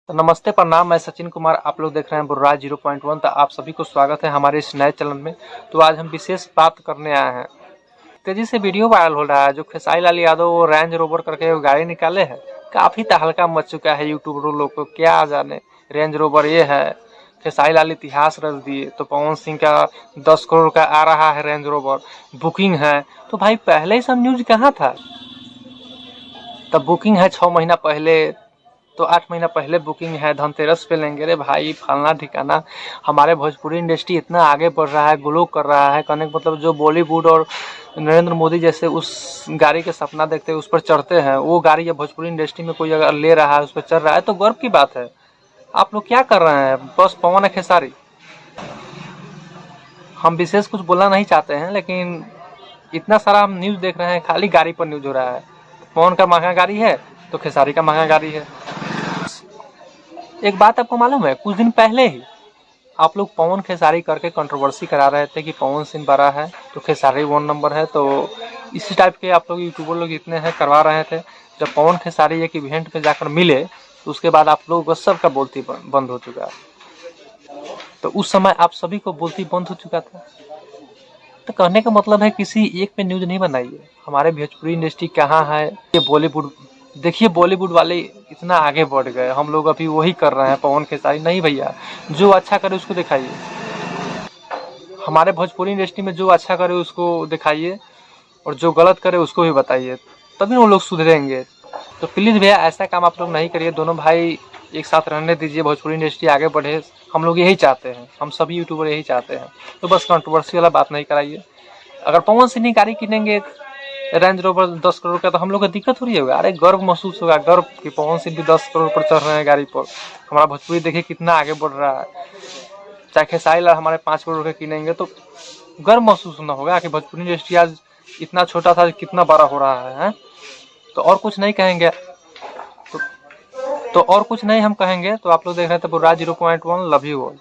तो नमस्ते प्रणाम, मैं सचिन कुमार। आप लोग देख रहे हैं बुर्राज 0.1। तो आप सभी को स्वागत है हमारे इस नए चैनल में। तो आज हम विशेष बात करने आए हैं। तेजी से वीडियो वायरल हो रहा है, जो खेसारी लाल यादव वो रेंज रोवर करके वो गाड़ी निकाले है। काफी तहलका मच चुका है यूट्यूबर लोग को, क्या जाने रेंज रोवर ये है। खेसारी लाल इतिहास रच दिए। तो पवन सिंह का 10 करोड़ का आ रहा है रेंज रोवर, बुकिंग है। तो भाई पहले ही सब न्यूज कहाँ था। तब बुकिंग है 6 महीना पहले, तो 8 महीना पहले बुकिंग है। धनतेरस पे लेंगे रे भाई, फलना ठिकाना। हमारे भोजपुरी इंडस्ट्री इतना आगे बढ़ रहा है, ग्लो कर रहा है। कहने का मतलब जो बॉलीवुड और नरेंद्र मोदी जैसे उस गाड़ी के सपना देखते हैं, उस पर चढ़ते हैं, वो गाड़ी या भोजपुरी इंडस्ट्री में कोई अगर ले रहा है, उस पर चढ़ रहा है, तो गर्व की बात है। आप लोग क्या कर रहे हैं, बस पवन है खेसारी। हम विशेष कुछ बोलना नहीं चाहते हैं, लेकिन इतना सारा हम न्यूज देख रहे हैं, खाली गाड़ी पर न्यूज हो रहा है। पवन का महंगा गाड़ी है तो खेसारी का महंगा गाड़ी है। एक बात आपको मालूम है, कुछ दिन पहले ही आप लोग पवन खेसारी करके कंट्रोवर्सी करा रहे थे कि पवन सिंह बड़ा है तो खेसारी 1 नंबर है। तो इसी टाइप के आप लोग यूट्यूबर लोग इतने हैं करवा रहे थे। जब पवन खेसारी एक इवेंट में जाकर मिले, तो उसके बाद आप लोग को सबका बोलती बंद हो चुका है। तो उस समय आप सभी को बोलती बंद हो चुका था। तो कहने का मतलब है किसी एक पे न्यूज नहीं बनाइए। हमारे भोजपुरी इंडस्ट्री कहाँ है, ये बॉलीवुड देखिए। बॉलीवुड वाले इतना आगे बढ़ गए, हम लोग अभी वही कर रहे हैं। पवन खेसारी नहीं भैया, जो अच्छा करे उसको दिखाइए। हमारे भोजपुरी इंडस्ट्री में जो अच्छा करे उसको दिखाइए, और जो गलत करे उसको भी बताइए, तभी वो लोग सुधरेंगे। तो प्लीज भैया ऐसा काम आप लोग नहीं करिए। दोनों भाई एक साथ रहने दीजिए, भोजपुरी इंडस्ट्री आगे बढ़े। हम लोग यही चाहते हैं, हम सभी यूट्यूबर यही चाहते हैं। तो बस कंट्रोवर्सी वाला बात नहीं कराइए। अगर पवन सिंह की गाड़ी किनेंगे रेंज रोवर 10 करोड़ का, तो हम लोग को दिक्कत हो रही होगा। अरे गर्व महसूस होगा, गर्व कि पवन सिंह भी 10 करोड़ पर चढ़ रहे हैं गाड़ी पर। हमारा भोजपुरी देखिए कितना आगे बढ़ रहा है। चाहे खेसारी लाल हमारे 5 करोड़ के किनेंगे तो गर्व महसूस होना होगा कि भोजपुरी इंडस्ट्री आज इतना छोटा था, कितना बड़ा हो रहा है। तो और कुछ नहीं कहेंगे। तो और कुछ नहीं हम कहेंगे। तो आप लोग देख रहे थे बुर्राज 0.1। Love you all.